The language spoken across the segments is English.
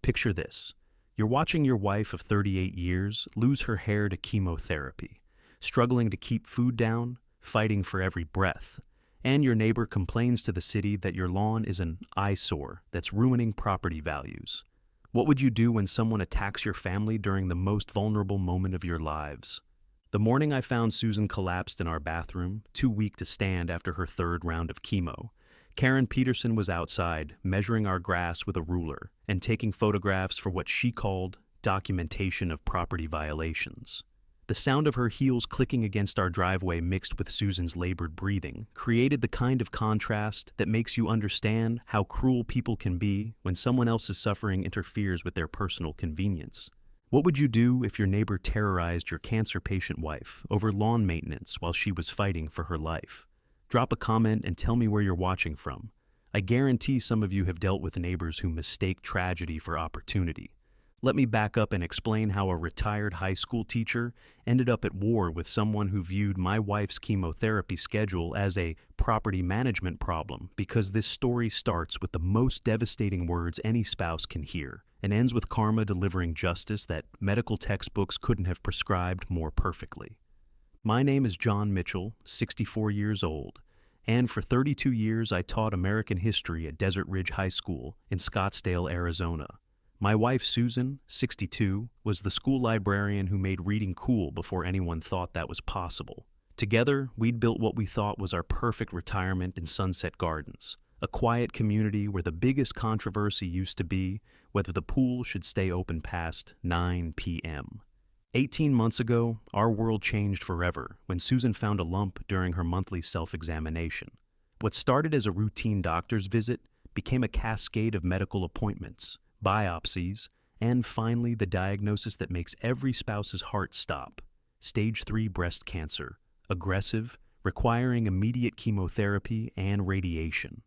Picture this. You're watching your wife of 38 years lose her hair to chemotherapy, struggling to keep food down, fighting for every breath. And your neighbor complains to the city that your lawn is an eyesore that's ruining property values. What would you do when someone attacks your family during the most vulnerable moment of your lives? The morning I found Susan collapsed in our bathroom, too weak to stand after her third round of chemo, Karen Peterson was outside, measuring our grass with a ruler and taking photographs for what she called documentation of property violations. The sound of her heels clicking against our driveway mixed with Susan's labored breathing created the kind of contrast that makes you understand how cruel people can be when someone else's suffering interferes with their personal convenience. What would you do if your neighbor terrorized your cancer patient wife over lawn maintenance while she was fighting for her life? Drop a comment and tell me where you're watching from. I guarantee some of you have dealt with neighbors who mistake tragedy for opportunity. Let me back up and explain how a retired high school teacher ended up at war with someone who viewed my wife's chemotherapy schedule as a property management problem, because this story starts with the most devastating words any spouse can hear and ends with karma delivering justice that medical textbooks couldn't have prescribed more perfectly. My name is John Mitchell, 64 years old, and for 32 years I taught American history at Desert Ridge High School in Scottsdale, Arizona. My wife, Susan, 62, was the school librarian who made reading cool before anyone thought that was possible. Together, we'd built what we thought was our perfect retirement in Sunset Gardens, a quiet community where the biggest controversy used to be whether the pool should stay open past 9 p.m. 18 months ago, our world changed forever when Susan found a lump during her monthly self-examination. What started as a routine doctor's visit became a cascade of medical appointments, biopsies, and finally the diagnosis that makes every spouse's heart stop: stage 3 breast cancer, aggressive, requiring immediate chemotherapy and radiation.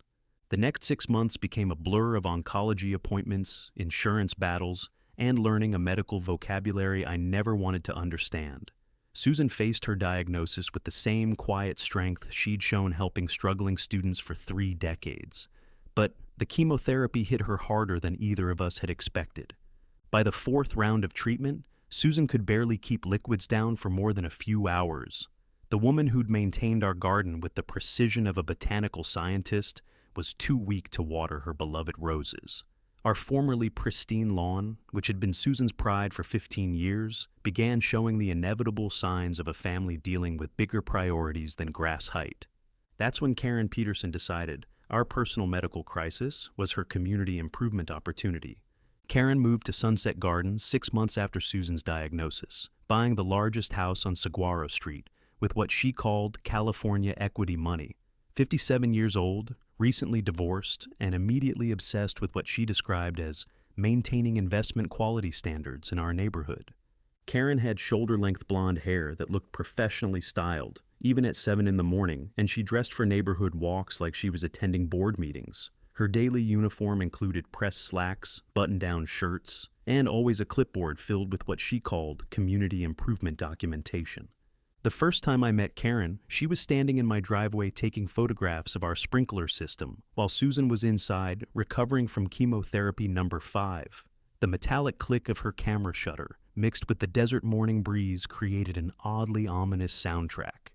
The next 6 months became a blur of oncology appointments, insurance battles, and learning a medical vocabulary I never wanted to understand. Susan faced her diagnosis with the same quiet strength she'd shown helping struggling students for 3 decades. But the chemotherapy hit her harder than either of us had expected. By the 4th round of treatment, Susan could barely keep liquids down for more than a few hours. The woman who'd maintained our garden with the precision of a botanical scientist was too weak to water her beloved roses. Our formerly pristine lawn, which had been Susan's pride for 15 years, began showing the inevitable signs of a family dealing with bigger priorities than grass height. That's when Karen Peterson decided our personal medical crisis was her community improvement opportunity. Karen moved to Sunset Gardens 6 months after Susan's diagnosis, buying the largest house on Saguaro Street with what she called California equity money. 57 years old, recently divorced, and immediately obsessed with what she described as maintaining investment quality standards in our neighborhood. Karen had shoulder-length blonde hair that looked professionally styled, even at 7 in the morning, and she dressed for neighborhood walks like she was attending board meetings. Her daily uniform included pressed slacks, button-down shirts, and always a clipboard filled with what she called community improvement documentation. The first time I met Karen, she was standing in my driveway taking photographs of our sprinkler system, while Susan was inside, recovering from chemotherapy number 5. The metallic click of her camera shutter, mixed with the desert morning breeze, created an oddly ominous soundtrack.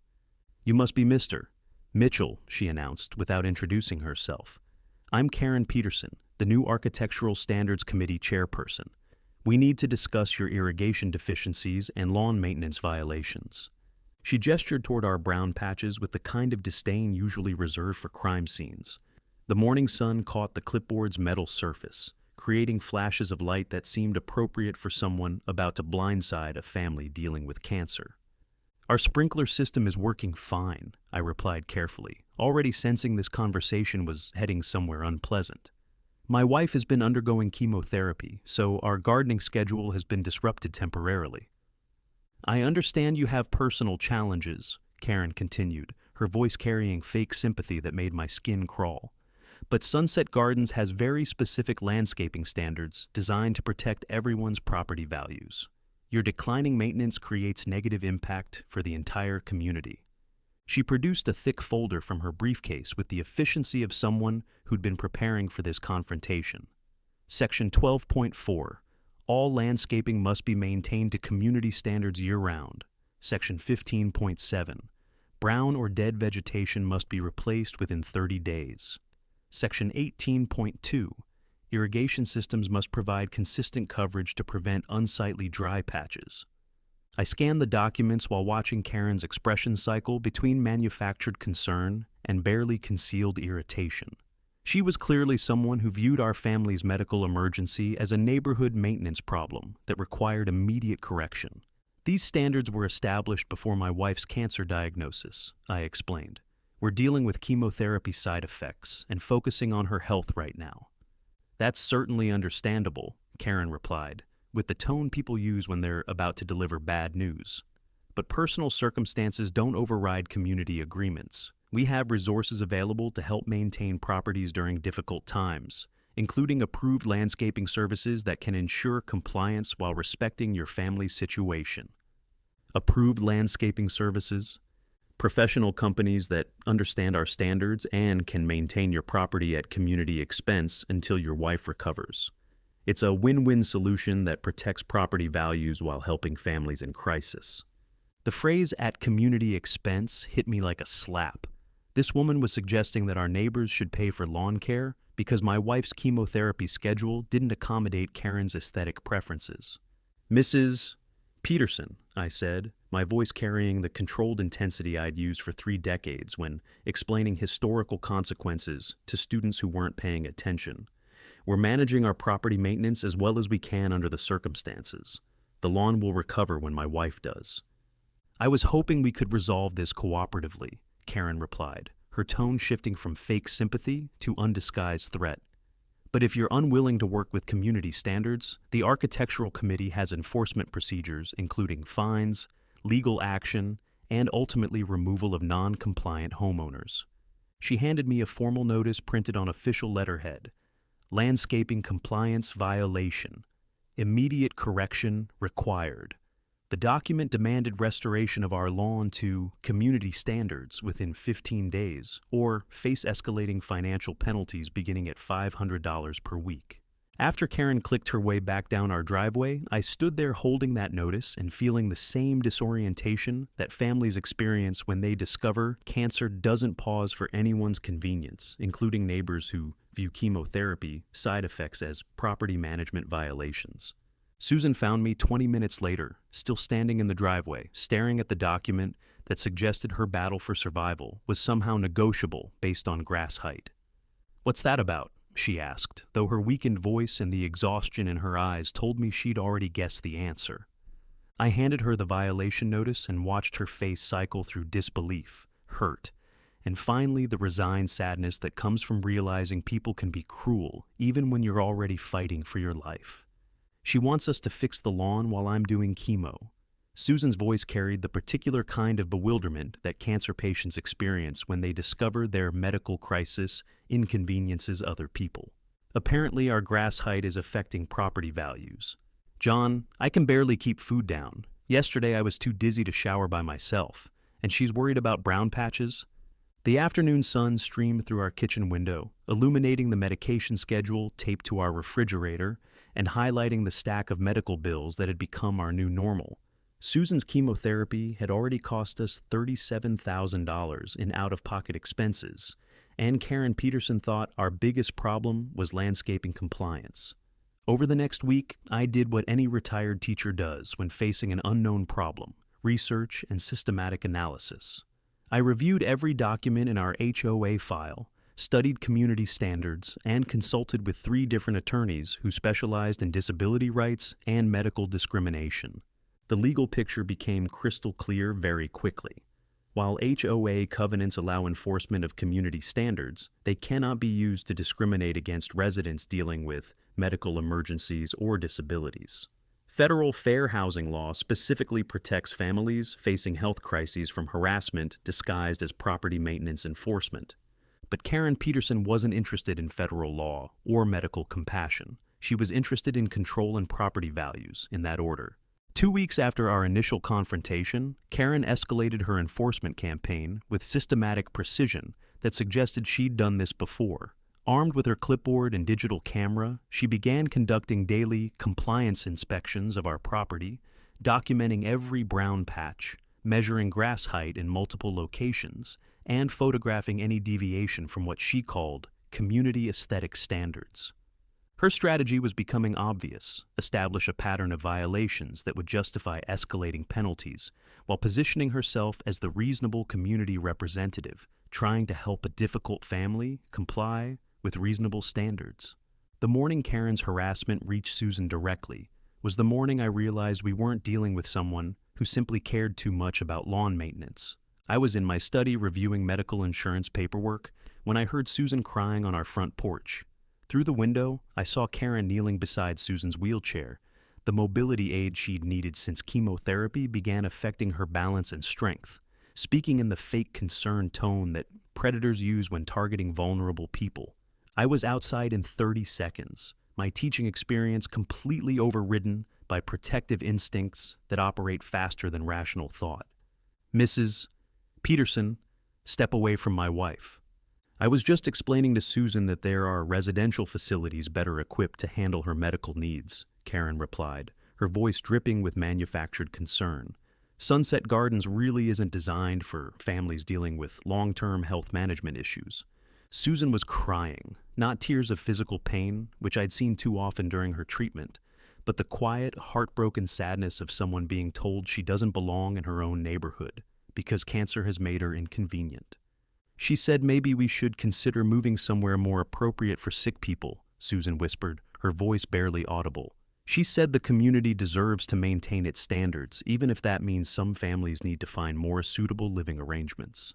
"You must be Mr. Mitchell," she announced, without introducing herself. "I'm Karen Peterson, the new Architectural Standards Committee chairperson. We need to discuss your irrigation deficiencies and lawn maintenance violations." She gestured toward our brown patches with the kind of disdain usually reserved for crime scenes. The morning sun caught the clipboard's metal surface, creating flashes of light that seemed appropriate for someone about to blindside a family dealing with cancer. "Our sprinkler system is working fine," I replied carefully, already sensing this conversation was heading somewhere unpleasant. "My wife has been undergoing chemotherapy, so our gardening schedule has been disrupted temporarily." "I understand you have personal challenges," Karen continued, her voice carrying fake sympathy that made my skin crawl. "But Sunset Gardens has very specific landscaping standards designed to protect everyone's property values. Your declining maintenance creates negative impact for the entire community." She produced a thick folder from her briefcase with the efficiency of someone who'd been preparing for this confrontation. Section 12.4. All landscaping must be maintained to community standards year-round. Section 15.7. Brown or dead vegetation must be replaced within 30 days. Section 18.2. Irrigation systems must provide consistent coverage to prevent unsightly dry patches. I scanned the documents while watching Karen's expression cycle between manufactured concern and barely concealed irritation. She was clearly someone who viewed our family's medical emergency as a neighborhood maintenance problem that required immediate correction. These standards were established before my wife's cancer diagnosis, I explained. We're dealing with chemotherapy side effects and focusing on her health right now. That's certainly understandable, Karen replied, with the tone people use when they're about to deliver bad news. But personal circumstances don't override community agreements. We have resources available to help maintain properties during difficult times, including approved landscaping services that can ensure compliance while respecting your family's situation. Approved landscaping services? Professional companies that understand our standards and can maintain your property at community expense until your wife recovers. It's a win-win solution that protects property values while helping families in crisis. The phrase "at community expense" hit me like a slap. This woman was suggesting that our neighbors should pay for lawn care because my wife's chemotherapy schedule didn't accommodate Karen's aesthetic preferences. "Mrs. Peterson," I said, my voice carrying the controlled intensity I'd used for 3 decades when explaining historical consequences to students who weren't paying attention. "We're managing our property maintenance as well as we can under the circumstances. The lawn will recover when my wife does." "I was hoping we could resolve this cooperatively," Karen replied, her tone shifting from fake sympathy to undisguised threat. "But if you're unwilling to work with community standards, the Architectural Committee has enforcement procedures including fines, legal action, and ultimately removal of non-compliant homeowners." She handed me a formal notice printed on official letterhead. "Landscaping compliance violation. Immediate correction required." The document demanded restoration of our lawn to community standards within 15 days, or face escalating financial penalties beginning at $500 per week. After Karen clicked her way back down our driveway, I stood there holding that notice and feeling the same disorientation that families experience when they discover cancer doesn't pause for anyone's convenience, including neighbors who view chemotherapy side effects as property management violations. Susan found me 20 minutes later, still standing in the driveway, staring at the document that suggested her battle for survival was somehow negotiable based on grass height. "What's that about?" she asked, though her weakened voice and the exhaustion in her eyes told me she'd already guessed the answer. I handed her the violation notice and watched her face cycle through disbelief, hurt, and finally the resigned sadness that comes from realizing people can be cruel even when you're already fighting for your life. "She wants us to fix the lawn while I'm doing chemo." Susan's voice carried the particular kind of bewilderment that cancer patients experience when they discover their medical crisis inconveniences other people. "Apparently our grass height is affecting property values. John, I can barely keep food down. Yesterday I was too dizzy to shower by myself, and she's worried about brown patches." The afternoon sun streamed through our kitchen window, illuminating the medication schedule taped to our refrigerator and highlighting the stack of medical bills that had become our new normal. Susan's chemotherapy had already cost us $37,000 in out-of-pocket expenses, and Karen Peterson thought our biggest problem was landscaping compliance. Over the next week, I did what any retired teacher does when facing an unknown problem: research and systematic analysis. I reviewed every document in our HOA file, studied community standards, and consulted with 3 different attorneys who specialized in disability rights and medical discrimination. The legal picture became crystal clear very quickly. While HOA covenants allow enforcement of community standards, they cannot be used to discriminate against residents dealing with medical emergencies or disabilities. Federal fair housing law specifically protects families facing health crises from harassment disguised as property maintenance enforcement. But Karen Peterson wasn't interested in federal law or medical compassion. She was interested in control and property values, in that order. 2 weeks after our initial confrontation, Karen escalated her enforcement campaign with systematic precision that suggested she'd done this before, Armed with her clipboard and digital camera, she began conducting daily compliance inspections of our property, documenting every brown patch, measuring grass height in multiple locations, and photographing any deviation from what she called community aesthetic standards. Her strategy was becoming obvious: establish a pattern of violations that would justify escalating penalties, while positioning herself as the reasonable community representative, trying to help a difficult family comply with reasonable standards. The morning Karen's harassment reached Susan directly was the morning I realized we weren't dealing with someone who simply cared too much about lawn maintenance. I was in my study reviewing medical insurance paperwork when I heard Susan crying on our front porch. Through the window, I saw Karen kneeling beside Susan's wheelchair, the mobility aid she'd needed since chemotherapy began affecting her balance and strength, speaking in the fake concerned tone that predators use when targeting vulnerable people. I was outside in 30 seconds, my teaching experience completely overridden by protective instincts that operate faster than rational thought. Mrs. Peterson, step away from my wife. I was just explaining to Susan that there are residential facilities better equipped to handle her medical needs, Karen replied, her voice dripping with manufactured concern. Sunset Gardens really isn't designed for families dealing with long-term health management issues. Susan was crying, not tears of physical pain, which I'd seen too often during her treatment, but the quiet, heartbroken sadness of someone being told she doesn't belong in her own neighborhood because cancer has made her inconvenient. She said maybe we should consider moving somewhere more appropriate for sick people, Susan whispered, her voice barely audible. She said the community deserves to maintain its standards, even if that means some families need to find more suitable living arrangements.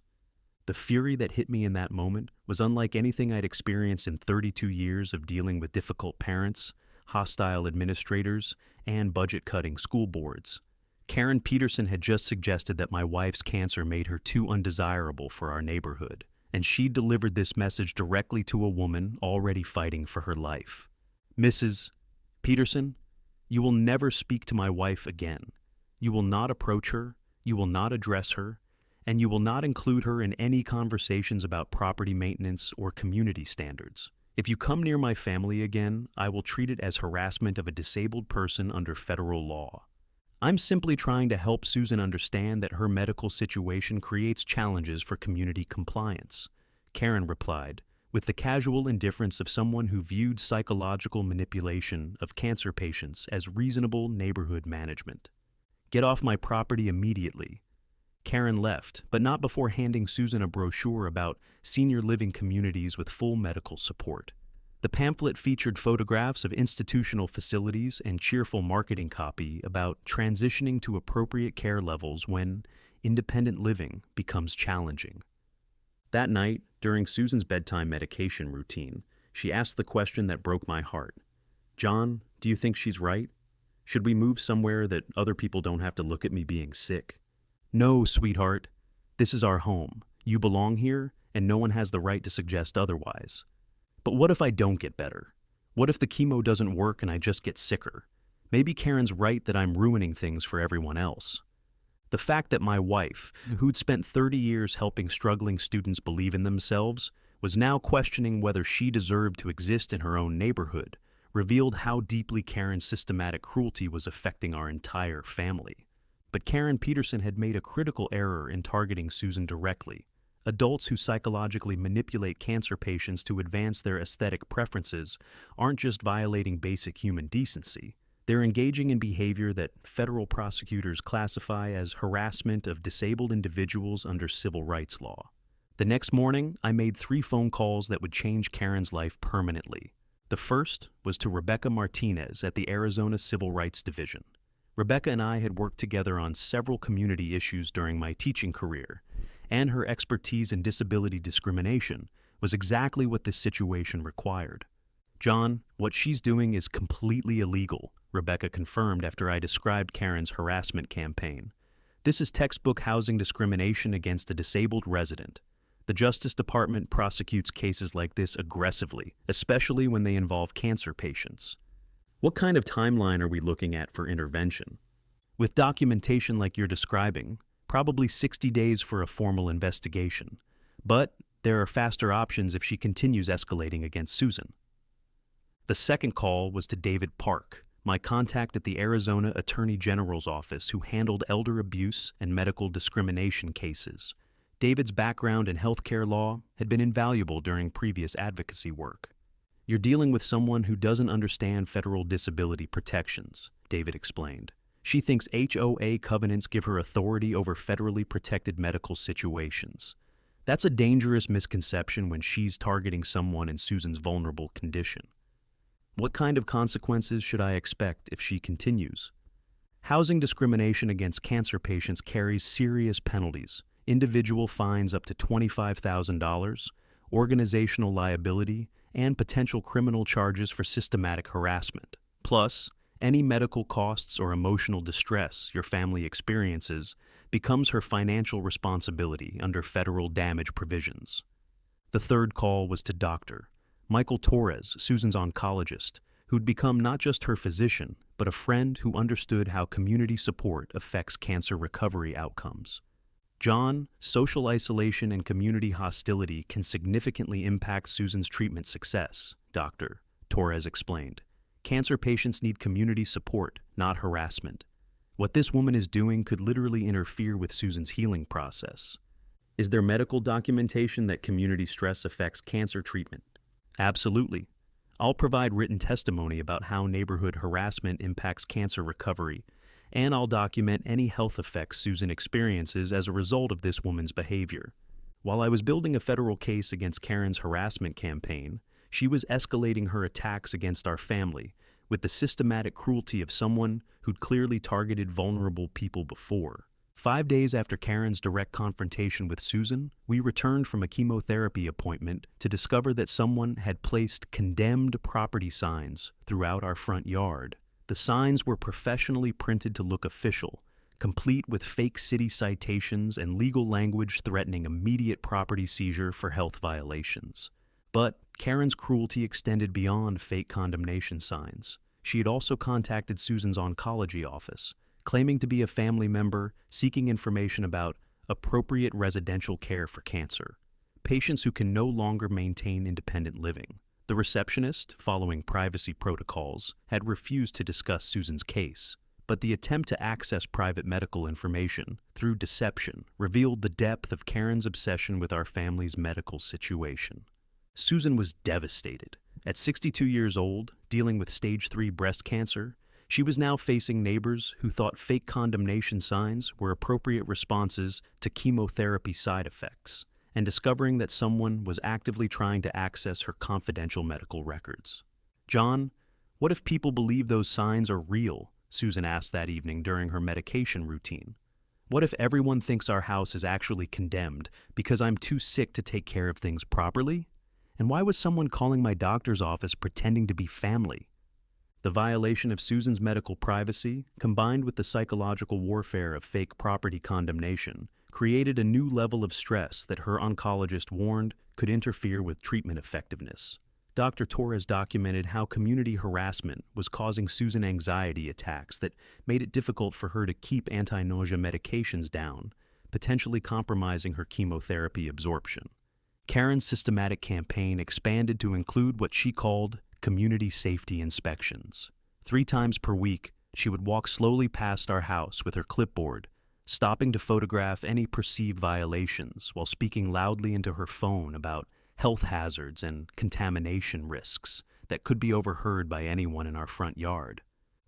The fury that hit me in that moment was unlike anything I'd experienced in 32 years of dealing with difficult parents, hostile administrators, and budget-cutting school boards. Karen Peterson had just suggested that my wife's cancer made her too undesirable for our neighborhood, and she delivered this message directly to a woman already fighting for her life. Mrs. Peterson, you will never speak to my wife again. You will not approach her, you will not address her, and you will not include her in any conversations about property maintenance or community standards. If you come near my family again, I will treat it as harassment of a disabled person under federal law. I'm simply trying to help Susan understand that her medical situation creates challenges for community compliance, Karen replied, with the casual indifference of someone who viewed psychological manipulation of cancer patients as reasonable neighborhood management. Get off my property immediately. Karen left, but not before handing Susan a brochure about senior living communities with full medical support. The pamphlet featured photographs of institutional facilities and cheerful marketing copy about transitioning to appropriate care levels when independent living becomes challenging. That night, during Susan's bedtime medication routine, she asked the question that broke my heart. John, do you think she's right? Should we move somewhere that other people don't have to look at me being sick? No, sweetheart. This is our home. You belong here, and no one has the right to suggest otherwise. But what if I don't get better? What if the chemo doesn't work and I just get sicker? Maybe Karen's right that I'm ruining things for everyone else. The fact that my wife, who'd spent 30 years helping struggling students believe in themselves, was now questioning whether she deserved to exist in her own neighborhood, revealed how deeply Karen's systematic cruelty was affecting our entire family. But Karen Peterson had made a critical error in targeting Susan directly. Adults who psychologically manipulate cancer patients to advance their aesthetic preferences aren't just violating basic human decency. They're engaging in behavior that federal prosecutors classify as harassment of disabled individuals under civil rights law. The next morning, I made 3 phone calls that would change Karen's life permanently. The first was to Rebecca Martinez at the Arizona Civil Rights Division. Rebecca and I had worked together on several community issues during my teaching career, and her expertise in disability discrimination was exactly what this situation required. John, what she's doing is completely illegal, Rebecca confirmed after I described Karen's harassment campaign. This is textbook housing discrimination against a disabled resident. The Justice Department prosecutes cases like this aggressively, especially when they involve cancer patients. What kind of timeline are we looking at for intervention? With documentation like you're describing, probably 60 days for a formal investigation. But there are faster options if she continues escalating against Susan. The second call was to David Park, my contact at the Arizona Attorney General's office who handled elder abuse and medical discrimination cases. David's background in healthcare law had been invaluable during previous advocacy work. "You're dealing with someone who doesn't understand federal disability protections," David explained. "She thinks HOA covenants give her authority over federally protected medical situations. That's a dangerous misconception when she's targeting someone in Susan's vulnerable condition. What kind of consequences should I expect if she continues?" Housing discrimination against cancer patients carries serious penalties: individual fines up to $25,000, organizational liability, and potential criminal charges for systematic harassment. Plus, any medical costs or emotional distress your family experiences becomes her financial responsibility under federal damage provisions. The third call was to Dr. Michael Torres, Susan's oncologist, who'd become not just her physician, but a friend who understood how community support affects cancer recovery outcomes. "John, social isolation and community hostility can significantly impact Susan's treatment success," Dr. Torres explained. "Cancer patients need community support, not harassment. What this woman is doing could literally interfere with Susan's healing process." "Is there medical documentation that community stress affects cancer treatment?" "Absolutely. I'll provide written testimony about how neighborhood harassment impacts cancer recovery, and I'll document any health effects Susan experiences as a result of this woman's behavior." While I was building a federal case against Karen's harassment campaign, she was escalating her attacks against our family with the systematic cruelty of someone who'd clearly targeted vulnerable people before. 5 days after Karen's direct confrontation with Susan, we returned from a chemotherapy appointment to discover that someone had placed condemned property signs throughout our front yard. The signs were professionally printed to look official, complete with fake city citations and legal language threatening immediate property seizure for health violations. But Karen's cruelty extended beyond fake condemnation signs. She had also contacted Susan's oncology office, claiming to be a family member seeking information about appropriate residential care for cancer, patients who can no longer maintain independent living. The receptionist, following privacy protocols, had refused to discuss Susan's case, but the attempt to access private medical information through deception revealed the depth of Karen's obsession with our family's medical situation. Susan was devastated. At 62 years old, dealing with stage 3 breast cancer, she was now facing neighbors who thought fake condemnation signs were appropriate responses to chemotherapy side effects, and discovering that someone was actively trying to access her confidential medical records. "John, what if people believe those signs are real?" Susan asked that evening during her medication routine. "What if everyone thinks our house is actually condemned because I'm too sick to take care of things properly? And why was someone calling my doctor's office pretending to be family?" The violation of Susan's medical privacy, combined with the psychological warfare of fake property condemnation, created a new level of stress that her oncologist warned could interfere with treatment effectiveness. Dr. Torres documented how community harassment was causing Susan anxiety attacks that made it difficult for her to keep anti-nausea medications down, potentially compromising her chemotherapy absorption. Karen's systematic campaign expanded to include what she called community safety inspections. 3 times per week, she would walk slowly past our house with her clipboard, stopping to photograph any perceived violations while speaking loudly into her phone about health hazards and contamination risks that could be overheard by anyone in our front yard.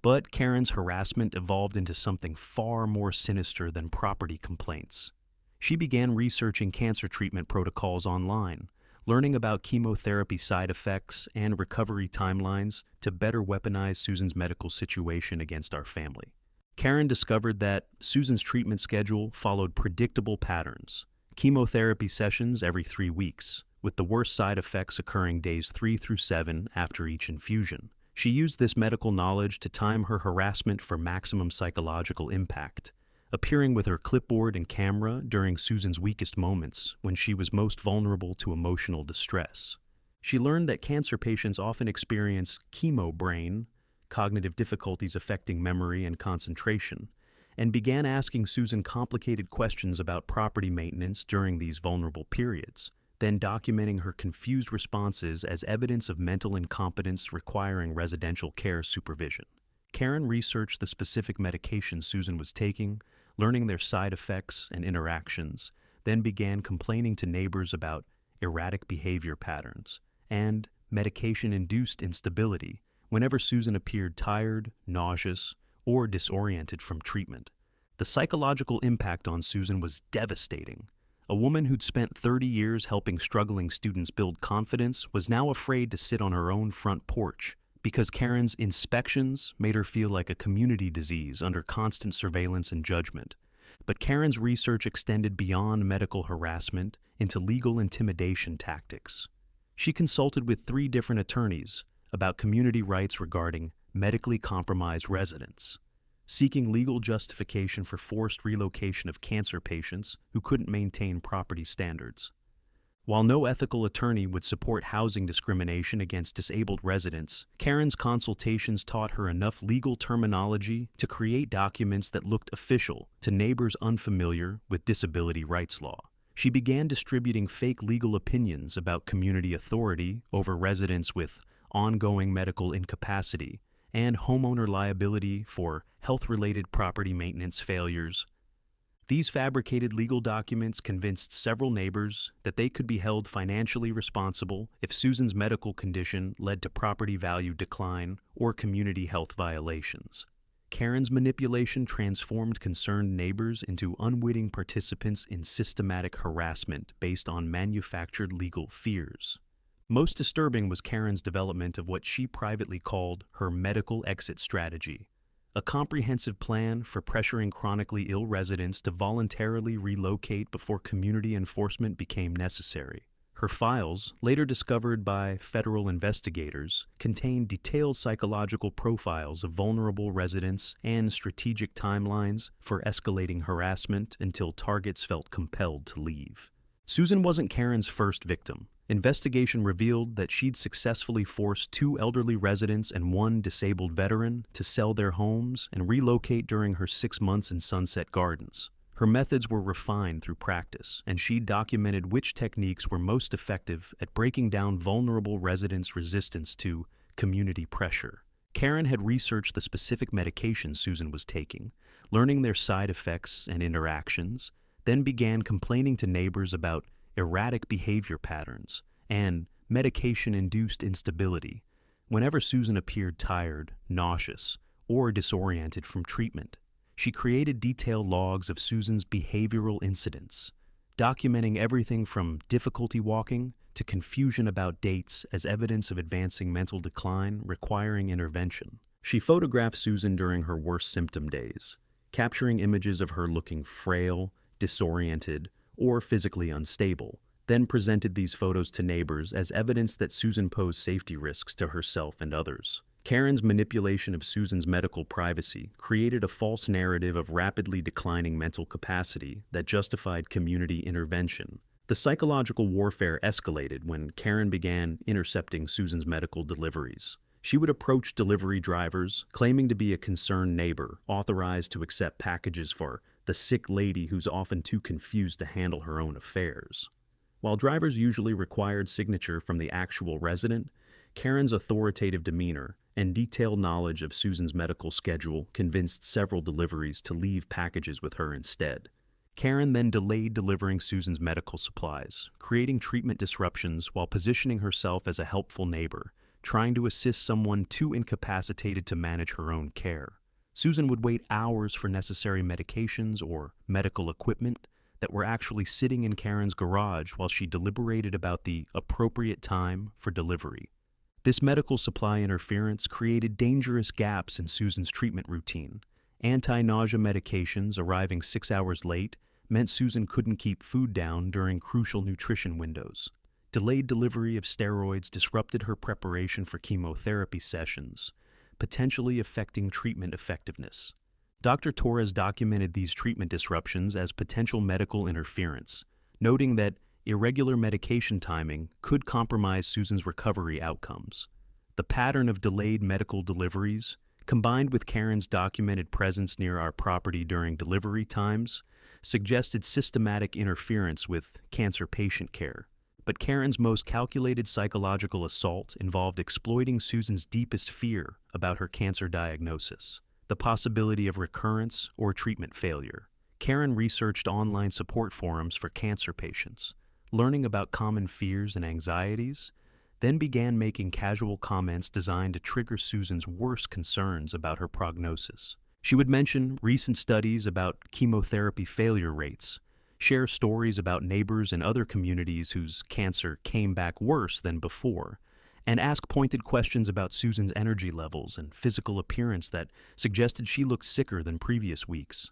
But Karen's harassment evolved into something far more sinister than property complaints. She began researching cancer treatment protocols online, learning about chemotherapy side effects and recovery timelines to better weaponize Susan's medical situation against our family. Karen discovered that Susan's treatment schedule followed predictable patterns: chemotherapy sessions every 3 weeks, with the worst side effects occurring days 3 through 7 after each infusion. She used this medical knowledge to time her harassment for maximum psychological impact, appearing with her clipboard and camera during Susan's weakest moments when she was most vulnerable to emotional distress. She learned that cancer patients often experience chemo brain, cognitive difficulties affecting memory and concentration, and began asking Susan complicated questions about property maintenance during these vulnerable periods. then documenting her confused responses as evidence of mental incompetence requiring residential care supervision. Karen researched the specific medications Susan was taking, learning their side effects and interactions, then began complaining to neighbors about erratic behavior patterns and medication-induced instability whenever Susan appeared tired, nauseous, or disoriented from treatment. The psychological impact on Susan was devastating. A woman who'd spent 30 years helping struggling students build confidence was now afraid to sit on her own front porch because Karen's inspections made her feel like a community disease under constant surveillance and judgment. But Karen's research extended beyond medical harassment into legal intimidation tactics. She consulted with 3 different attorneys about community rights regarding medically compromised residents, seeking legal justification for forced relocation of cancer patients who couldn't maintain property standards. While no ethical attorney would support housing discrimination against disabled residents, Karen's consultations taught her enough legal terminology to create documents that looked official to neighbors unfamiliar with disability rights law. She began distributing fake legal opinions about community authority over residents with ongoing medical incapacity and homeowner liability for health-related property maintenance failures. These fabricated legal documents convinced several neighbors that they could be held financially responsible if Susan's medical condition led to property value decline or community health violations. Karen's manipulation transformed concerned neighbors into unwitting participants in systematic harassment based on manufactured legal fears. Most disturbing was Karen's development of what she privately called her medical exit strategy, a comprehensive plan for pressuring chronically ill residents to voluntarily relocate before community enforcement became necessary. Her files, later discovered by federal investigators, contained detailed psychological profiles of vulnerable residents and strategic timelines for escalating harassment until targets felt compelled to leave. Susan wasn't Karen's first victim. Investigation revealed that she'd successfully forced 2 elderly residents and 1 disabled veteran to sell their homes and relocate during her 6 months in Sunset Gardens. Her methods were refined through practice, and she documented which techniques were most effective at breaking down vulnerable residents' resistance to community pressure. Karen had researched the specific medications Susan was taking, learning their side effects and interactions, then began complaining to neighbors about erratic behavior patterns and medication-induced instability whenever Susan appeared tired, nauseous, or disoriented from treatment. She created detailed logs of Susan's behavioral incidents, documenting everything from difficulty walking to confusion about dates as evidence of advancing mental decline requiring intervention. She photographed Susan during her worst symptom days, capturing images of her looking frail, disoriented, or physically unstable, then presented these photos to neighbors as evidence that Susan posed safety risks to herself and others. Karen's manipulation of Susan's medical privacy created a false narrative of rapidly declining mental capacity that justified community intervention. The psychological warfare escalated when Karen began intercepting Susan's medical deliveries. She would approach delivery drivers, claiming to be a concerned neighbor, authorized to accept packages for the sick lady who's often too confused to handle her own affairs. While drivers usually required signature from the actual resident, Karen's authoritative demeanor and detailed knowledge of Susan's medical schedule convinced several deliveries to leave packages with her instead. Karen then delayed delivering Susan's medical supplies, creating treatment disruptions while positioning herself as a helpful neighbor, trying to assist someone too incapacitated to manage her own care. Susan would wait hours for necessary medications or medical equipment that were actually sitting in Karen's garage while she deliberated about the appropriate time for delivery. This medical supply interference created dangerous gaps in Susan's treatment routine. Anti-nausea medications arriving 6 hours late meant Susan couldn't keep food down during crucial nutrition windows. Delayed delivery of steroids disrupted her preparation for chemotherapy sessions, potentially affecting treatment effectiveness. Dr. Torres documented these treatment disruptions as potential medical interference, noting that irregular medication timing could compromise Susan's recovery outcomes. The pattern of delayed medical deliveries, combined with Karen's documented presence near our property during delivery times, suggested systematic interference with cancer patient care. But Karen's most calculated psychological assault involved exploiting Susan's deepest fear about her cancer diagnosis, the possibility of recurrence or treatment failure. Karen researched online support forums for cancer patients, learning about common fears and anxieties, then began making casual comments designed to trigger Susan's worst concerns about her prognosis. She would mention recent studies about chemotherapy failure rates, share stories about neighbors in other communities whose cancer came back worse than before, and ask pointed questions about Susan's energy levels and physical appearance that suggested she looked sicker than previous weeks.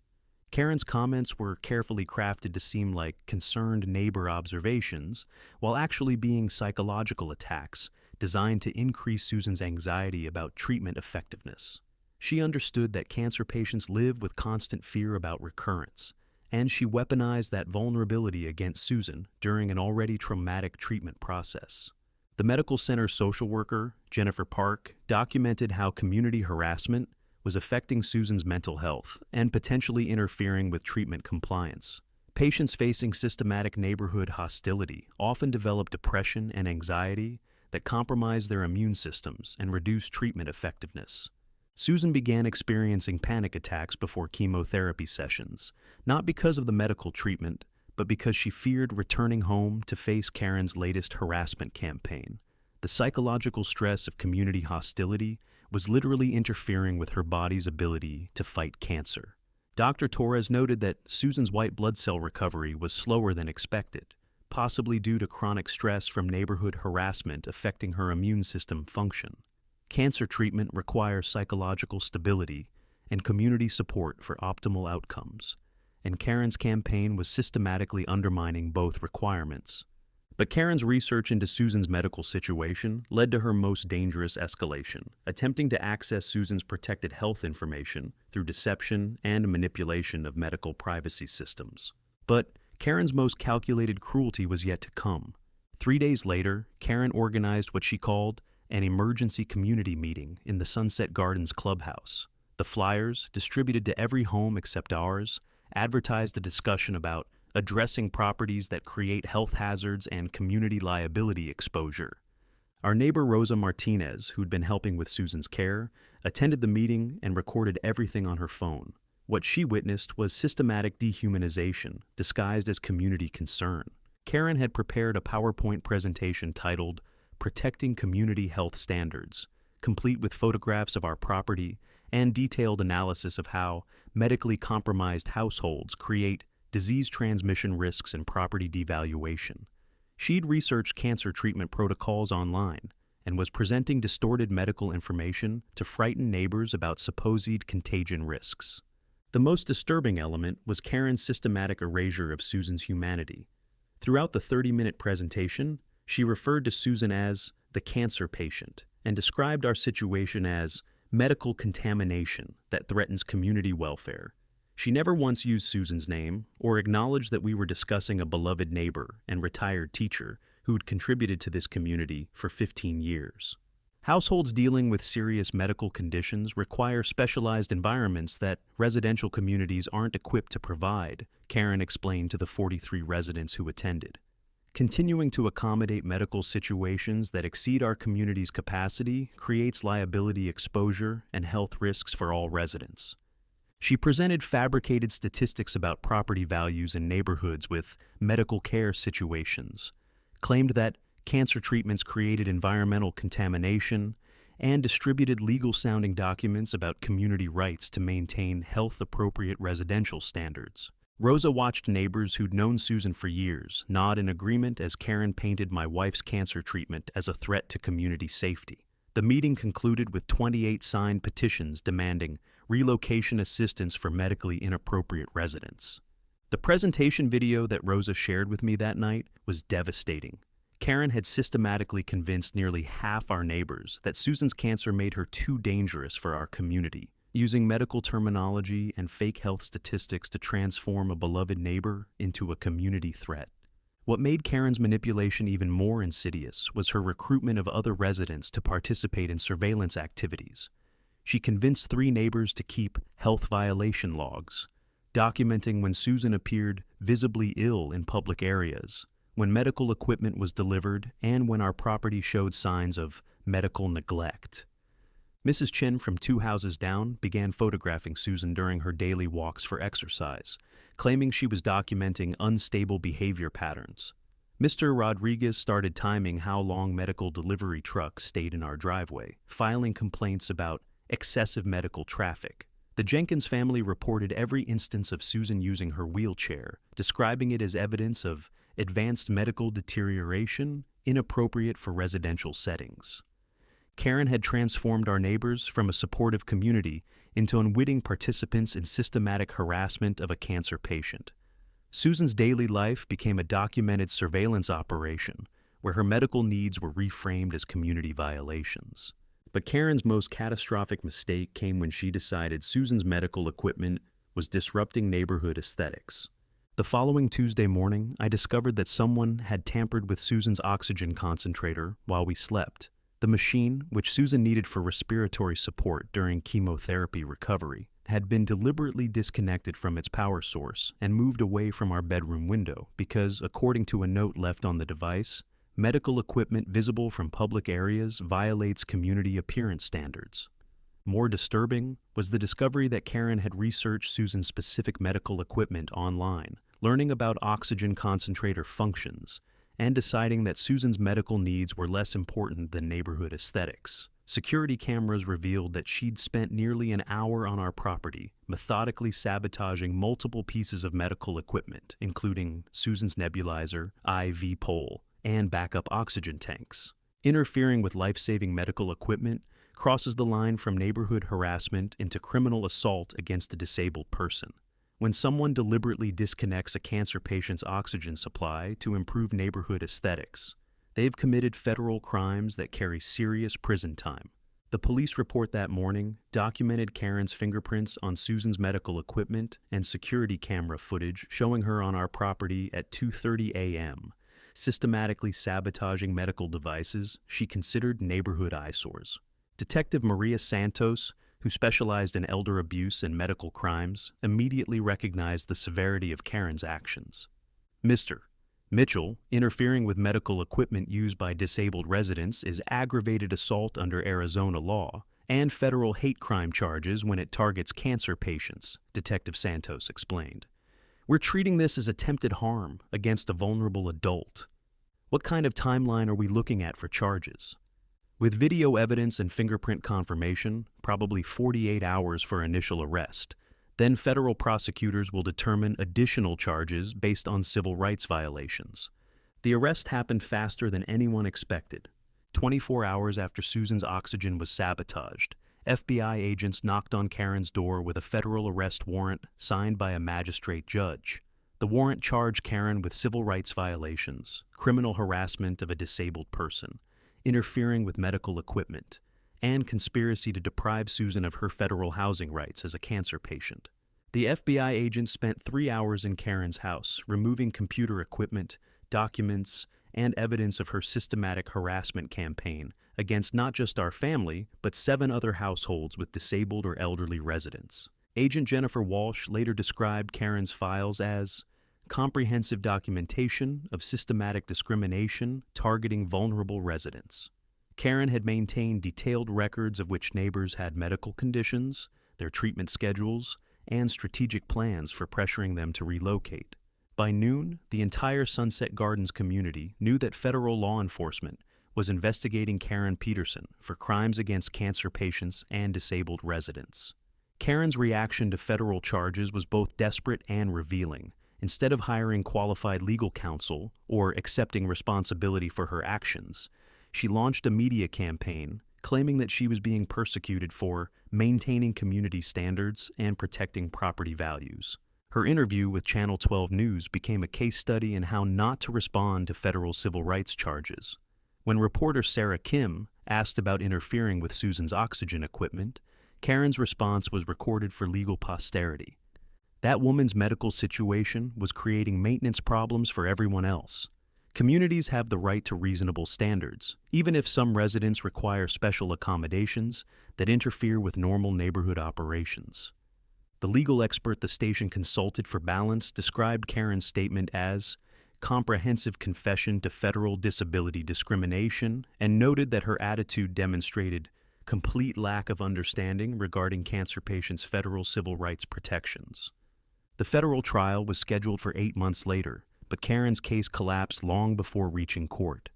Karen's comments were carefully crafted to seem like concerned neighbor observations, while actually being psychological attacks designed to increase Susan's anxiety about treatment effectiveness. She understood that cancer patients live with constant fear about recurrence, and she weaponized that vulnerability against Susan during an already traumatic treatment process. The medical center social worker, Jennifer Park, documented how community harassment was affecting Susan's mental health and potentially interfering with treatment compliance. Patients facing systematic neighborhood hostility often develop depression and anxiety that compromise their immune systems and reduce treatment effectiveness. Susan began experiencing panic attacks before chemotherapy sessions, not because of the medical treatment, but because she feared returning home to face Karen's latest harassment campaign. The psychological stress of community hostility was literally interfering with her body's ability to fight cancer. Dr. Torres noted that Susan's white blood cell recovery was slower than expected, possibly due to chronic stress from neighborhood harassment affecting her immune system function. Cancer treatment requires psychological stability and community support for optimal outcomes, and Karen's campaign was systematically undermining both requirements. But Karen's research into Susan's medical situation led to her most dangerous escalation, attempting to access Susan's protected health information through deception and manipulation of medical privacy systems. But Karen's most calculated cruelty was yet to come. 3 days later, Karen organized what she called an emergency community meeting in the Sunset Gardens clubhouse. The flyers, distributed to every home except ours, advertised a discussion about addressing properties that create health hazards and community liability exposure. Our neighbor Rosa Martinez, who'd been helping with Susan's care, attended the meeting and recorded everything on her phone. What she witnessed was systematic dehumanization, disguised as community concern. Karen had prepared a PowerPoint presentation titled Protecting Community Health Standards, complete with photographs of our property and detailed analysis of how medically compromised households create disease transmission risks and property devaluation. She'd researched cancer treatment protocols online and was presenting distorted medical information to frighten neighbors about supposed contagion risks. The most disturbing element was Karen's systematic erasure of Susan's humanity. Throughout the 30-minute presentation, she referred to Susan as the cancer patient and described our situation as medical contamination that threatens community welfare. She never once used Susan's name or acknowledged that we were discussing a beloved neighbor and retired teacher who'd contributed to this community for 15 years. Households dealing with serious medical conditions require specialized environments that residential communities aren't equipped to provide, Karen explained to the 43 residents who attended. Continuing to accommodate medical situations that exceed our community's capacity creates liability exposure and health risks for all residents. She presented fabricated statistics about property values in neighborhoods with medical care situations, claimed that cancer treatments created environmental contamination, and distributed legal-sounding documents about community rights to maintain health-appropriate residential standards. Rosa watched neighbors who'd known Susan for years nod in agreement as Karen painted my wife's cancer treatment as a threat to community safety. The meeting concluded with 28 signed petitions demanding relocation assistance for medically inappropriate residents. The presentation video that Rosa shared with me that night was devastating. Karen had systematically convinced nearly half our neighbors that Susan's cancer made her too dangerous for our community, using medical terminology and fake health statistics to transform a beloved neighbor into a community threat. What made Karen's manipulation even more insidious was her recruitment of other residents to participate in surveillance activities. She convinced 3 neighbors to keep health violation logs, documenting when Susan appeared visibly ill in public areas, when medical equipment was delivered, and when our property showed signs of medical neglect. Mrs. Chin from 2 houses down began photographing Susan during her daily walks for exercise, claiming she was documenting unstable behavior patterns. Mr. Rodriguez started timing how long medical delivery trucks stayed in our driveway, filing complaints about excessive medical traffic. The Jenkins family reported every instance of Susan using her wheelchair, describing it as evidence of advanced medical deterioration, inappropriate for residential settings. Karen had transformed our neighbors from a supportive community into unwitting participants in systematic harassment of a cancer patient. Susan's daily life became a documented surveillance operation where her medical needs were reframed as community violations. But Karen's most catastrophic mistake came when she decided Susan's medical equipment was disrupting neighborhood aesthetics. The following Tuesday morning, I discovered that someone had tampered with Susan's oxygen concentrator while we slept. The machine, which Susan needed for respiratory support during chemotherapy recovery, had been deliberately disconnected from its power source and moved away from our bedroom window because, according to a note left on the device, medical equipment visible from public areas violates community appearance standards. More disturbing was the discovery that Karen had researched Susan's specific medical equipment online, learning about oxygen concentrator functions, and deciding that Susan's medical needs were less important than neighborhood aesthetics. Security cameras revealed that she'd spent nearly an hour on our property, methodically sabotaging multiple pieces of medical equipment, including Susan's nebulizer, IV pole, and backup oxygen tanks. Interfering with life-saving medical equipment crosses the line from neighborhood harassment into criminal assault against a disabled person. When someone deliberately disconnects a cancer patient's oxygen supply to improve neighborhood aesthetics, they've committed federal crimes that carry serious prison time. The police report that morning documented Karen's fingerprints on Susan's medical equipment and security camera footage showing her on our property at 2:30 a.m., systematically sabotaging medical devices she considered neighborhood eyesores. Detective Maria Santos, who specialized in elder abuse and medical crimes, immediately recognized the severity of Karen's actions. Mr. Mitchell, interfering with medical equipment used by disabled residents is aggravated assault under Arizona law and federal hate crime charges when it targets cancer patients, Detective Santos explained. We're treating this as attempted harm against a vulnerable adult. What kind of timeline are we looking at for charges? With video evidence and fingerprint confirmation, probably 48 hours for initial arrest. Then federal prosecutors will determine additional charges based on civil rights violations. The arrest happened faster than anyone expected. 24 hours after Susan's oxygen was sabotaged, FBI agents knocked on Karen's door with a federal arrest warrant signed by a magistrate judge. The warrant charged Karen with civil rights violations, criminal harassment of a disabled person, interfering with medical equipment, and conspiracy to deprive Susan of her federal housing rights as a cancer patient. The FBI agents spent 3 hours in Karen's house, removing computer equipment, documents, and evidence of her systematic harassment campaign against not just our family, but 7 other households with disabled or elderly residents. Agent Jennifer Walsh later described Karen's files as comprehensive documentation of systematic discrimination targeting vulnerable residents. Karen had maintained detailed records of which neighbors had medical conditions, their treatment schedules, and strategic plans for pressuring them to relocate. By noon, the entire Sunset Gardens community knew that federal law enforcement was investigating Karen Peterson for crimes against cancer patients and disabled residents. Karen's reaction to federal charges was both desperate and revealing. Instead of hiring qualified legal counsel or accepting responsibility for her actions, she launched a media campaign claiming that she was being persecuted for maintaining community standards and protecting property values. Her interview with Channel 12 News became a case study in how not to respond to federal civil rights charges. When reporter Sarah Kim asked about interfering with Susan's oxygen equipment, Karen's response was recorded for legal posterity. That woman's medical situation was creating maintenance problems for everyone else. Communities have the right to reasonable standards, even if some residents require special accommodations that interfere with normal neighborhood operations. The legal expert the station consulted for balance described Karen's statement as comprehensive confession to federal disability discrimination and noted that her attitude demonstrated complete lack of understanding regarding cancer patients' federal civil rights protections. The federal trial was scheduled for 8 months later, but Karen's case collapsed long before reaching court.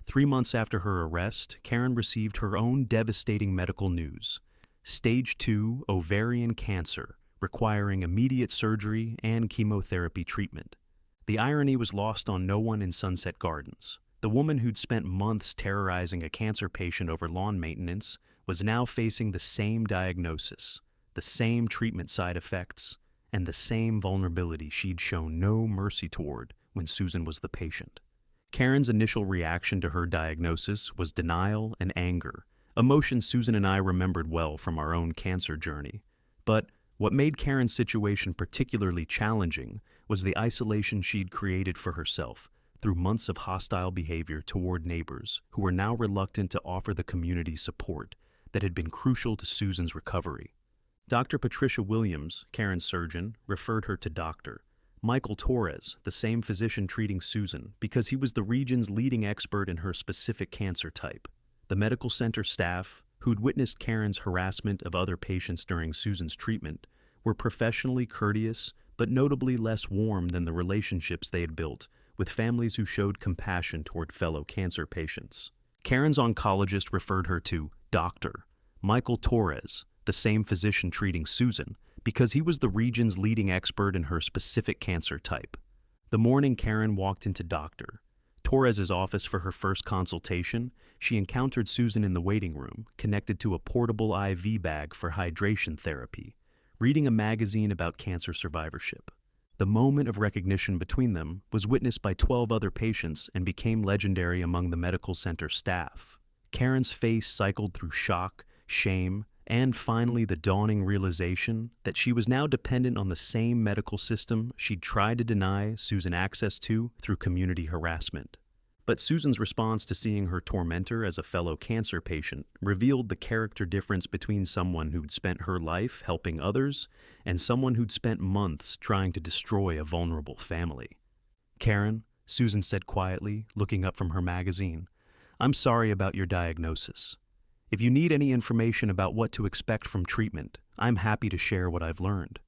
3 months after her arrest, Karen received her own devastating medical news: Stage 2 ovarian cancer, requiring immediate surgery and chemotherapy treatment. The irony was lost on no one in Sunset Gardens. The woman who'd spent months terrorizing a cancer patient over lawn maintenance was now facing the same diagnosis, the same treatment side effects, and the same vulnerability she'd shown no mercy toward when Susan was the patient. Karen's initial reaction to her diagnosis was denial and anger, emotions Susan and I remembered well from our own cancer journey. But what made Karen's situation particularly challenging was the isolation she'd created for herself through months of hostile behavior toward neighbors who were now reluctant to offer the community support that had been crucial to Susan's recovery. Dr. Patricia Williams, Karen's surgeon, referred her to Dr. Michael Torres, the same physician treating Susan, because he was the region's leading expert in her specific cancer type. The medical center staff, who'd witnessed Karen's harassment of other patients during Susan's treatment, were professionally courteous, but notably less warm than the relationships they had built with families who showed compassion toward fellow cancer patients. Karen's oncologist referred her to Dr. Michael Torres, the same physician treating Susan, because he was the region's leading expert in her specific cancer type. The morning Karen walked into Dr. Torres's office for her first consultation, she encountered Susan in the waiting room, connected to a portable IV bag for hydration therapy, reading a magazine about cancer survivorship. The moment of recognition between them was witnessed by 12 other patients and became legendary among the medical center staff. Karen's face cycled through shock, shame, and finally the dawning realization that she was now dependent on the same medical system she'd tried to deny Susan access to through community harassment. But Susan's response to seeing her tormentor as a fellow cancer patient revealed the character difference between someone who'd spent her life helping others and someone who'd spent months trying to destroy a vulnerable family. "Karen," Susan said quietly, looking up from her magazine, "I'm sorry about your diagnosis. If you need any information about what to expect from treatment, I'm happy to share what I've learned."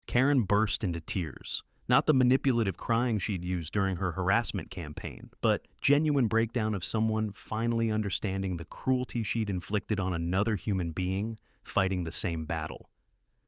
Karen burst into tears. Not the manipulative crying she'd used during her harassment campaign, but genuine breakdown of someone finally understanding the cruelty she'd inflicted on another human being fighting the same battle.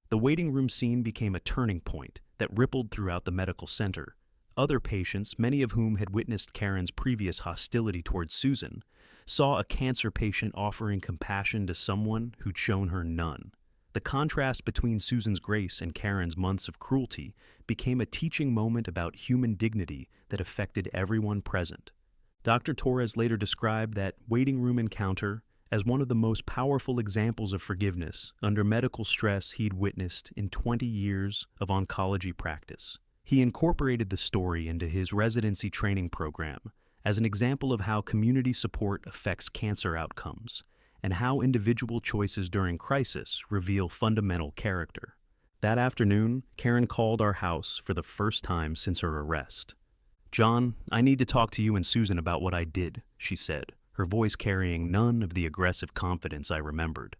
The waiting room scene became a turning point that rippled throughout the medical center. Other patients, many of whom had witnessed Karen's previous hostility towards Susan, saw a cancer patient offering compassion to someone who'd shown her none. The contrast between Susan's grace and Karen's months of cruelty became a teaching moment about human dignity that affected everyone present. Dr. Torres later described that waiting room encounter as one of the most powerful examples of forgiveness under medical stress he'd witnessed in 20 years of oncology practice. He incorporated the story into his residency training program as an example of how community support affects cancer outcomes, and how individual choices during crisis reveal fundamental character. That afternoon, Karen called our house for the first time since her arrest. "John, I need to talk to you and Susan about what I did," she said, her voice carrying none of the aggressive confidence I remembered.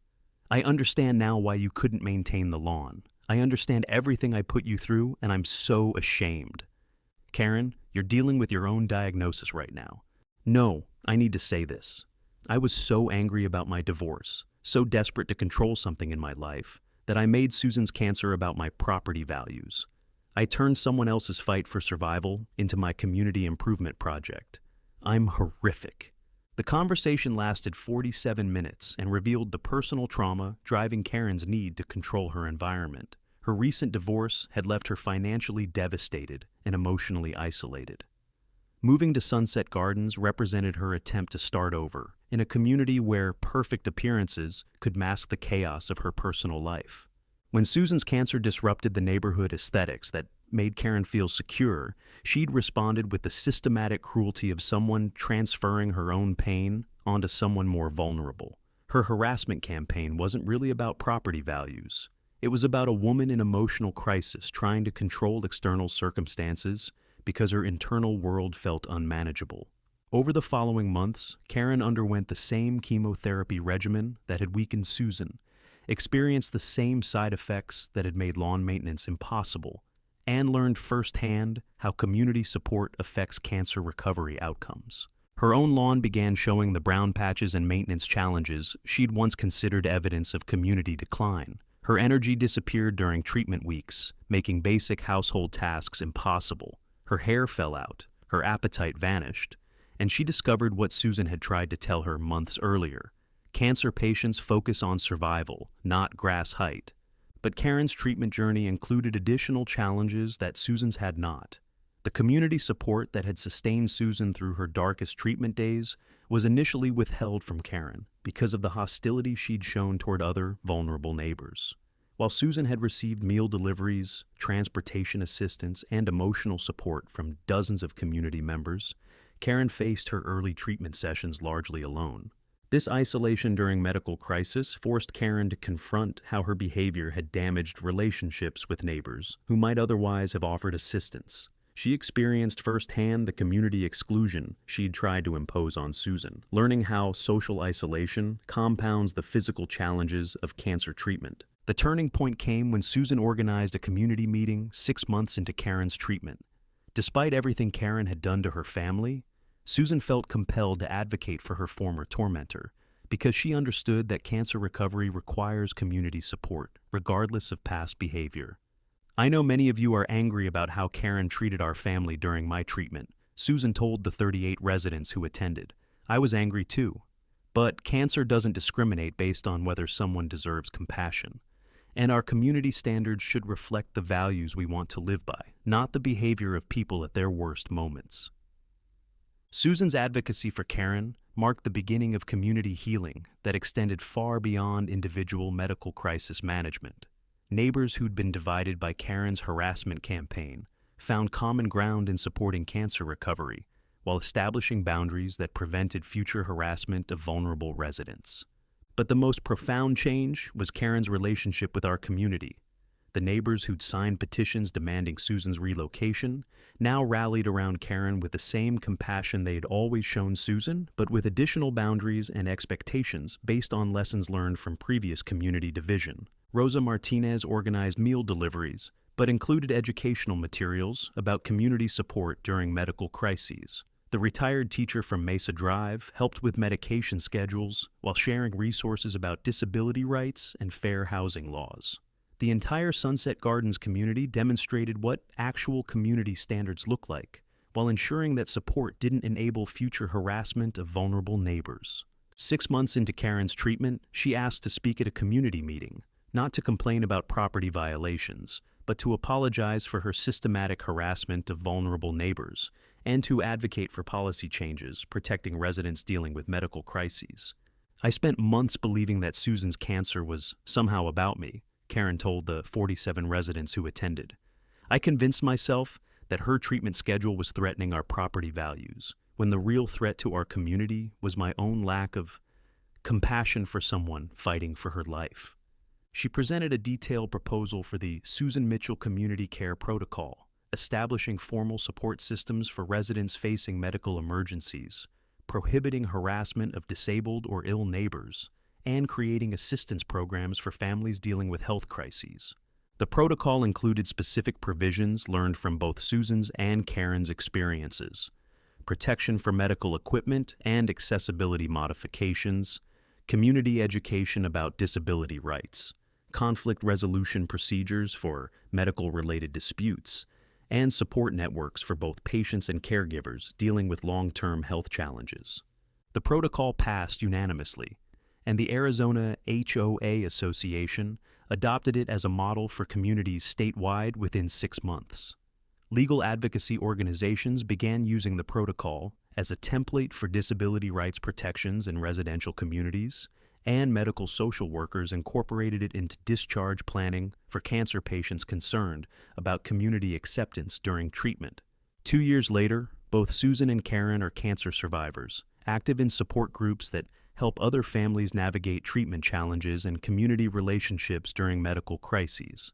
"I understand now why you couldn't maintain the lawn. I understand everything I put you through, and I'm so ashamed. Karen, you're dealing with your own diagnosis right now. No, I need to say this. I was so angry about my divorce, so desperate to control something in my life, that I made Susan's cancer about my property values. I turned someone else's fight for survival into my community improvement project. I'm horrific." The conversation lasted 47 minutes and revealed the personal trauma driving Karen's need to control her environment. Her recent divorce had left her financially devastated and emotionally isolated. Moving to Sunset Gardens represented her attempt to start over in a community where perfect appearances could mask the chaos of her personal life. When Susan's cancer disrupted the neighborhood aesthetics that made Karen feel secure, she'd responded with the systematic cruelty of someone transferring her own pain onto someone more vulnerable. Her harassment campaign wasn't really about property values. It was about a woman in emotional crisis trying to control external circumstances because her internal world felt unmanageable. Over the following months, Karen underwent the same chemotherapy regimen that had weakened Susan, experienced the same side effects that had made lawn maintenance impossible, and learned firsthand how community support affects cancer recovery outcomes. Her own lawn began showing the brown patches and maintenance challenges she'd once considered evidence of community decline. Her energy disappeared during treatment weeks, making basic household tasks impossible. Her hair fell out, her appetite vanished, and she discovered what Susan had tried to tell her months earlier. Cancer patients focus on survival, not grass height. But Karen's treatment journey included additional challenges that Susan's had not. The community support that had sustained Susan through her darkest treatment days was initially withheld from Karen because of the hostility she'd shown toward other vulnerable neighbors. While Susan had received meal deliveries, transportation assistance, and emotional support from dozens of community members, Karen faced her early treatment sessions largely alone. This isolation during medical crisis forced Karen to confront how her behavior had damaged relationships with neighbors who might otherwise have offered assistance. She experienced firsthand the community exclusion she'd tried to impose on Susan, learning how social isolation compounds the physical challenges of cancer treatment. The turning point came when Susan organized a community meeting 6 months into Karen's treatment. Despite everything Karen had done to her family, Susan felt compelled to advocate for her former tormentor because she understood that cancer recovery requires community support, regardless of past behavior. "I know many of you are angry about how Karen treated our family during my treatment," Susan told the 38 residents who attended. "I was angry too. But cancer doesn't discriminate based on whether someone deserves compassion. And our community standards should reflect the values we want to live by, not the behavior of people at their worst moments." Susan's advocacy for Karen marked the beginning of community healing that extended far beyond individual medical crisis management. Neighbors who'd been divided by Karen's harassment campaign found common ground in supporting cancer recovery while establishing boundaries that prevented future harassment of vulnerable residents. But the most profound change was Karen's relationship with our community. The neighbors who'd signed petitions demanding Susan's relocation now rallied around Karen with the same compassion they had always shown Susan, but with additional boundaries and expectations based on lessons learned from previous community division. Rosa Martinez organized meal deliveries, but included educational materials about community support during medical crises. The retired teacher from Mesa Drive helped with medication schedules while sharing resources about disability rights and fair housing laws. The entire Sunset Gardens community demonstrated what actual community standards look like, while ensuring that support didn't enable future harassment of vulnerable neighbors. 6 months into Karen's treatment, she asked to speak at a community meeting, not to complain about property violations, but to apologize for her systematic harassment of vulnerable neighbors and to advocate for policy changes protecting residents dealing with medical crises. "I spent months believing that Susan's cancer was somehow about me," Karen told the 47 residents who attended. "I convinced myself that her treatment schedule was threatening our property values, when the real threat to our community was my own lack of compassion for someone fighting for her life." She presented a detailed proposal for the Susan Mitchell Community Care Protocol, establishing formal support systems for residents facing medical emergencies, prohibiting harassment of disabled or ill neighbors, and creating assistance programs for families dealing with health crises. The protocol included specific provisions learned from both Susan's and Karen's experiences: protection for medical equipment and accessibility modifications, community education about disability rights, conflict resolution procedures for medical-related disputes, and support networks for both patients and caregivers dealing with long-term health challenges. The protocol passed unanimously, and the Arizona HOA Association adopted it as a model for communities statewide within 6 months. Legal advocacy organizations began using the protocol as a template for disability rights protections in residential communities, and medical social workers incorporated it into discharge planning for cancer patients concerned about community acceptance during treatment. 2 years later, both Susan and Karen are cancer survivors, active in support groups that help other families navigate treatment challenges and community relationships during medical crises.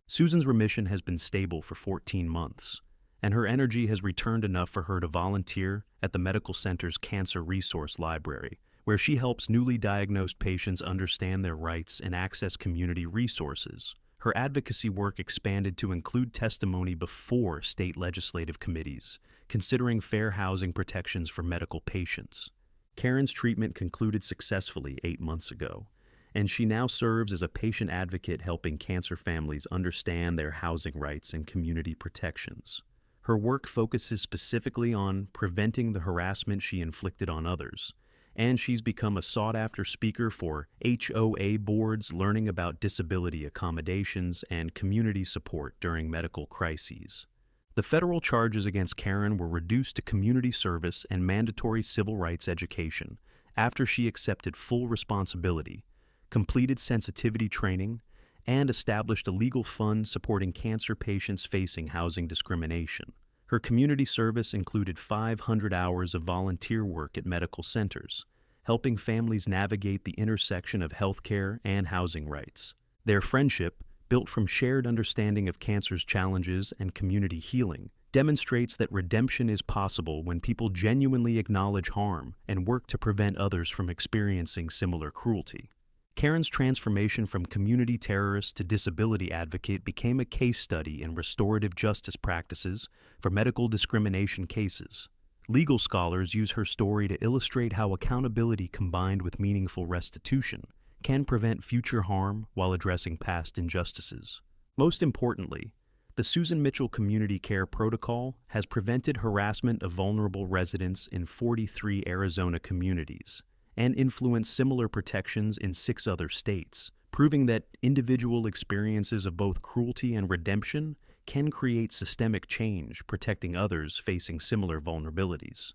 Susan's remission has been stable for 14 months, and her energy has returned enough for her to volunteer at the medical center's Cancer Resource Library, where she helps newly diagnosed patients understand their rights and access community resources. Her advocacy work expanded to include testimony before state legislative committees, considering fair housing protections for medical patients. Karen's treatment concluded successfully 8 months ago, and she now serves as a patient advocate helping cancer families understand their housing rights and community protections. Her work focuses specifically on preventing the harassment she inflicted on others, and she's become a sought-after speaker for HOA boards learning about disability accommodations and community support during medical crises. The federal charges against Karen were reduced to community service and mandatory civil rights education after she accepted full responsibility, completed sensitivity training, and established a legal fund supporting cancer patients facing housing discrimination. Her community service included 500 hours of volunteer work at medical centers, helping families navigate the intersection of healthcare and housing rights. Their friendship, built from shared understanding of cancer's challenges and community healing, demonstrates that redemption is possible when people genuinely acknowledge harm and work to prevent others from experiencing similar cruelty. Karen's transformation from community terrorist to disability advocate became a case study in restorative justice practices for medical discrimination cases. Legal scholars use her story to illustrate how accountability combined with meaningful restitution can prevent future harm while addressing past injustices. Most importantly, the Susan Mitchell Community Care Protocol has prevented harassment of vulnerable residents in 43 Arizona communities and influenced similar protections in 6 other states, proving that individual experiences of both cruelty and redemption can create systemic change, protecting others facing similar vulnerabilities.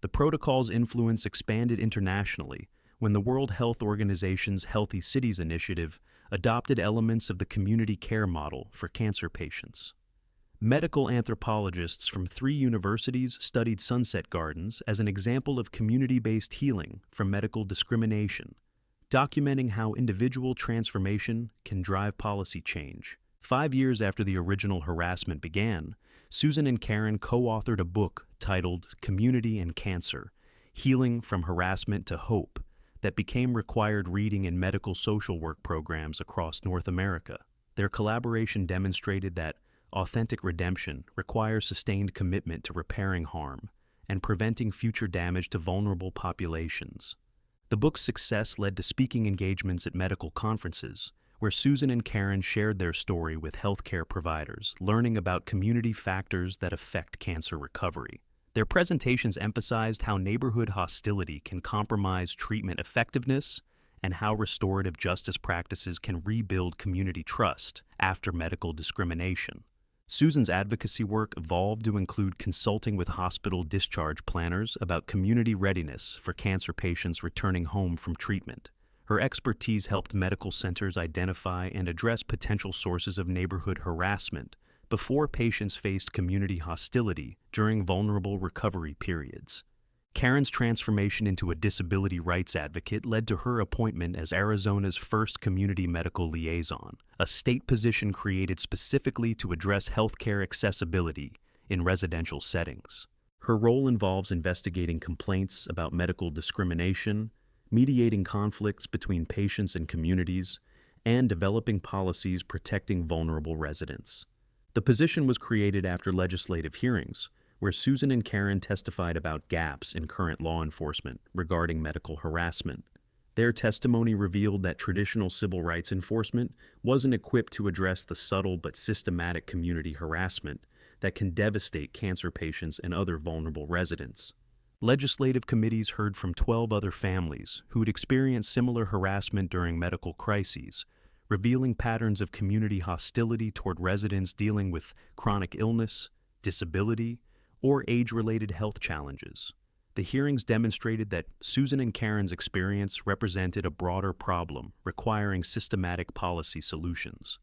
The protocol's influence expanded internationally when the World Health Organization's Healthy Cities Initiative adopted elements of the community care model for cancer patients. Medical anthropologists from 3 universities studied sunset gardens as an example of community-based healing from medical discrimination, documenting how individual transformation can drive policy change. 5 years after the original harassment began, Susan and Karen co-authored a book titled Community and Cancer: Healing from Harassment to Hope that became required reading in medical social work programs across North America. Their collaboration demonstrated that authentic redemption requires sustained commitment to repairing harm and preventing future damage to vulnerable populations. The book's success led to speaking engagements at medical conferences, where Susan and Karen shared their story with healthcare providers, learning about community factors that affect cancer recovery. Their presentations emphasized how neighborhood hostility can compromise treatment effectiveness and how restorative justice practices can rebuild community trust after medical discrimination. Susan's advocacy work evolved to include consulting with hospital discharge planners about community readiness for cancer patients returning home from treatment. Her expertise helped medical centers identify and address potential sources of neighborhood harassment before patients faced community hostility during vulnerable recovery periods. Karen's transformation into a disability rights advocate led to her appointment as Arizona's first community medical liaison, a state position created specifically to address healthcare accessibility in residential settings. Her role involves investigating complaints about medical discrimination, mediating conflicts between patients and communities, and developing policies protecting vulnerable residents. The position was created after legislative hearings, where Susan and Karen testified about gaps in current law enforcement regarding medical harassment. Their testimony revealed that traditional civil rights enforcement wasn't equipped to address the subtle but systematic community harassment that can devastate cancer patients and other vulnerable residents. Legislative committees heard from 12 other families who had experienced similar harassment during medical crises, revealing patterns of community hostility toward residents dealing with chronic illness, disability, or age-related health challenges. The hearings demonstrated that Susan and Karen's experience represented a broader problem requiring systematic policy solutions.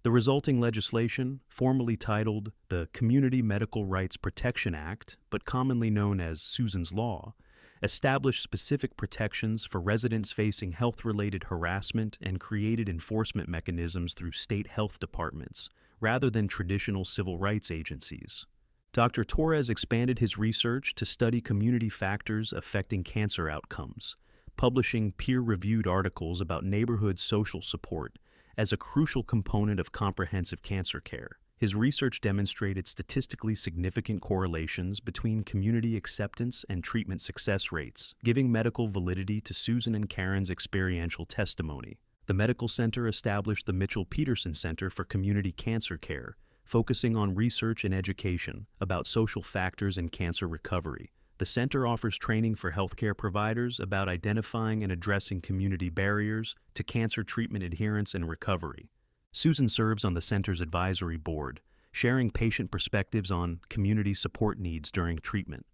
The resulting legislation, formally titled the Community Medical Rights Protection Act, but commonly known as Susan's Law, established specific protections for residents facing health-related harassment and created enforcement mechanisms through state health departments, rather than traditional civil rights agencies. Dr. Torres expanded his research to study community factors affecting cancer outcomes, publishing peer-reviewed articles about neighborhood social support as a crucial component of comprehensive cancer care. His research demonstrated statistically significant correlations between community acceptance and treatment success rates, giving medical validity to Susan and Karen's experiential testimony. The medical center established the Mitchell-Peterson Center for Community Cancer Care, focusing on research and education about social factors in cancer recovery. The center offers training for healthcare providers about identifying and addressing community barriers to cancer treatment adherence and recovery. Susan serves on the center's advisory board, sharing patient perspectives on community support needs during treatment.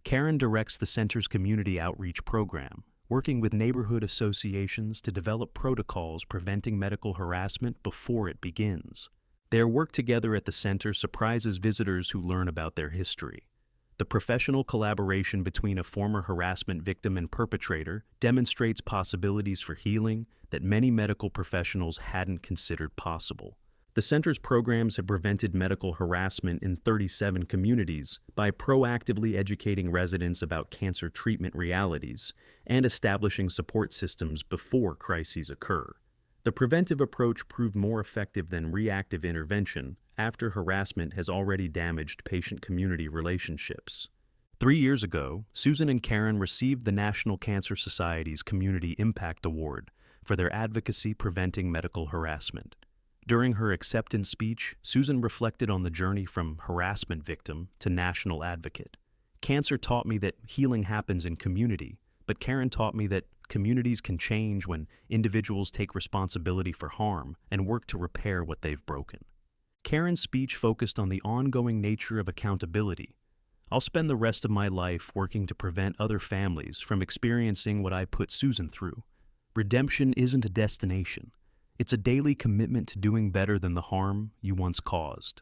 Karen directs the center's community outreach program, working with neighborhood associations to develop protocols preventing medical harassment before it begins. Their work together at the center surprises visitors who learn about their history. The professional collaboration between a former harassment victim and perpetrator demonstrates possibilities for healing that many medical professionals hadn't considered possible. The center's programs have prevented medical harassment in 37 communities by proactively educating residents about cancer treatment realities and establishing support systems before crises occur. The preventive approach proved more effective than reactive intervention after harassment has already damaged patient-community relationships. 3 years ago, Susan and Karen received the National Cancer Society's Community Impact Award for their advocacy preventing medical harassment. During her acceptance speech, Susan reflected on the journey from harassment victim to national advocate. Cancer taught me that healing happens in community, but Karen taught me that communities can change when individuals take responsibility for harm and work to repair what they've broken. Karen's speech focused on the ongoing nature of accountability. I'll spend the rest of my life working to prevent other families from experiencing what I put Susan through. Redemption isn't a destination. It's a daily commitment to doing better than the harm you once caused.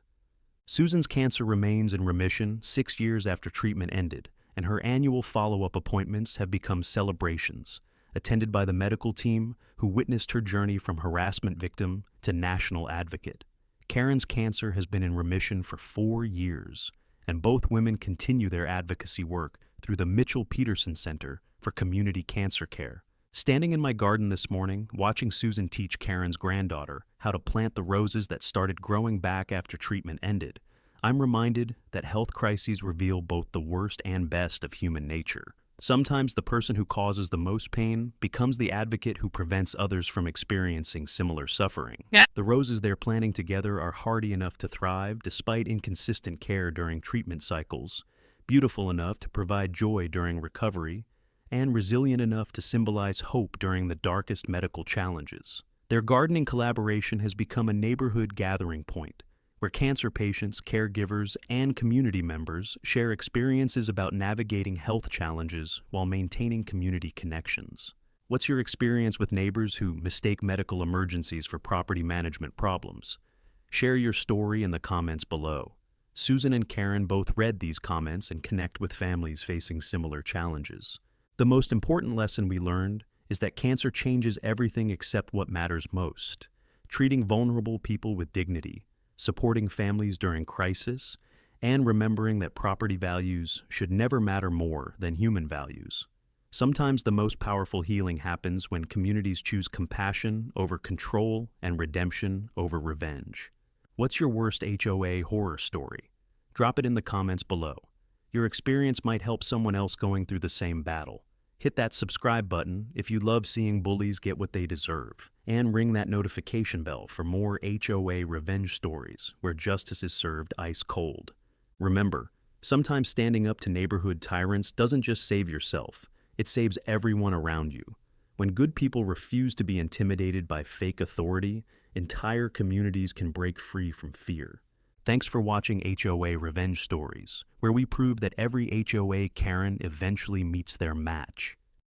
Susan's cancer remains in remission 6 years after treatment ended, and her annual follow-up appointments have become celebrations, attended by the medical team who witnessed her journey from harassment victim to national advocate. Karen's cancer has been in remission for 4 years, and both women continue their advocacy work through the Mitchell-Peterson Center for Community Cancer Care. Standing in my garden this morning, watching Susan teach Karen's granddaughter how to plant the roses that started growing back after treatment ended, I'm reminded that health crises reveal both the worst and best of human nature. Sometimes the person who causes the most pain becomes the advocate who prevents others from experiencing similar suffering. The roses they're planting together are hardy enough to thrive despite inconsistent care during treatment cycles, beautiful enough to provide joy during recovery, and resilient enough to symbolize hope during the darkest medical challenges. Their gardening collaboration has become a neighborhood gathering point, where cancer patients, caregivers, and community members share experiences about navigating health challenges while maintaining community connections. What's your experience with neighbors who mistake medical emergencies for property management problems? Share your story in the comments below. Susan and Karen both read these comments and connect with families facing similar challenges. The most important lesson we learned is that cancer changes everything except what matters most. Treating vulnerable people with dignity, supporting families during crisis, and remembering that property values should never matter more than human values. Sometimes the most powerful healing happens when communities choose compassion over control and redemption over revenge. What's your worst HOA horror story? Drop it in the comments below. Your experience might help someone else going through the same battle. Hit that subscribe button if you love seeing bullies get what they deserve, and ring that notification bell for more HOA Revenge Stories where justice is served ice cold. Remember, sometimes standing up to neighborhood tyrants doesn't just save yourself, it saves everyone around you. When good people refuse to be intimidated by fake authority, entire communities can break free from fear. Thanks for watching HOA Revenge Stories, where we prove that every HOA Karen eventually meets their match.